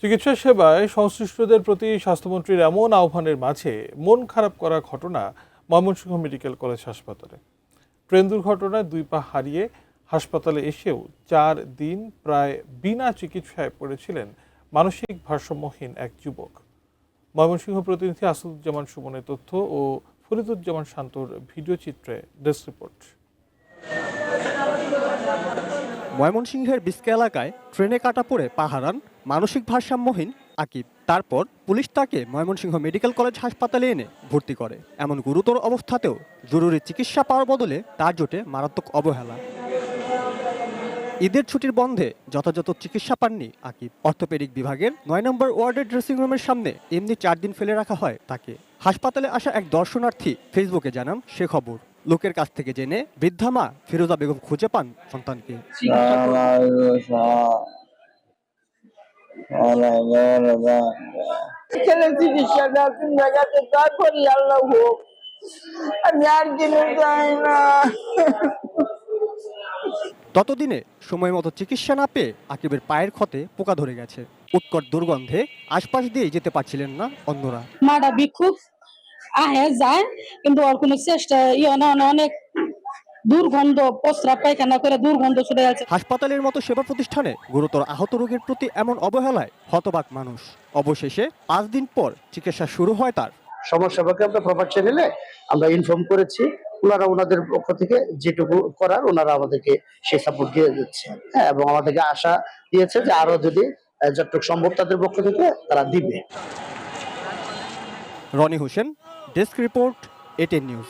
চিকিৎসা সেবায় সংশ্লিষ্টদের প্রতি স্বাস্থ্যমন্ত্রীর এমন আহ্বানের মাঝে মন খারাপ করা ঘটনা ময়মনসিংহ মেডিকেল কলেজ হাসপাতালে। ট্রেন দুর্ঘটনায় 2 পা হারিয়ে হাসপাতালে এসেও 4 দিন প্রায় বিনা চিকিৎসায় পড়েছিলেন মানসিক ভারসাম্যহীন এক যুবক। ময়মনসিংহ প্রতিনিধি আসাদুজ্জামান সুমনের তথ্য ও ফরিদুজ্জামান শান্তর ভিডিও চিত্রে ডেস্ক রিপোর্ট। ময়মনসিংহের বিস্কা এলাকায় ট্রেনে কাটা পড়ে পা হারান মানসিক ভারসাম্যহীন আকিব। তারপর পুলিশ তাকে ময়মনসিংহ মেডিকেল কলেজ হাসপাতালে এনে ভর্তি করে। এমন গুরুতর অবস্থাতেও জরুরি চিকিৎসা পাওয়ার বদলে তার জোটে মারাত্মক অবহেলা। ঈদের ছুটির বন্ধে যথাযথ চিকিৎসা পাননি আকিব। অর্থোপেডিক বিভাগের 9 নম্বর ওয়ার্ডের ড্রেসিং রুমের সামনে এমনি 4 দিন ফেলে রাখা হয় তাকে। হাসপাতালে আসা এক দর্শনার্থী ফেসবুকে জানান সে খবর। লোকের কাছ থেকে জেনে বৃদ্ধা মা ফিরোজা বেগম খুঁজে পান সন্তানকে। ততদিনে সময় মতো চিকিৎসা না পেয়ে আকিবের পায়ের ক্ষতে পোকা ধরে গেছে। উৎকট দুর্গন্ধে আশপাশ দিয়ে যেতে পারছিলেন না অন্যরা। মাটা বিক্ষোভ আহে যায়, কিন্তু ওর কোনো চেষ্টা অনেক দুর্গন্ধ, প্রস্রাব পায়খানা করে দুর্গন্ধ ছুটে যাচ্ছে। হাসপাতালের মতো সেবা প্রতিষ্ঠানে গুরুতর আহত রোগীর প্রতি এমন অবহেলায় হতবাক মানুষ। অবশেষে 5 দিন পর চিকিৎসা শুরু হয় তার। সমস্যাকে আমরা প্রপার চ্যানেলে আমরা ইনফর্ম করেছি, ওনারা ওনাদের পক্ষ থেকে যেটুকু করার ওনারা আমাদেরকে সেই সাপোর্ট দিয়ে দিচ্ছে। হ্যাঁ, এবং আমাদেরকে আশা দিয়েছে যে আরো যদি যতটুকু সম্ভব তাদের পক্ষ থেকে তারা দিবে। Roni Hossain, desk report, ATN news.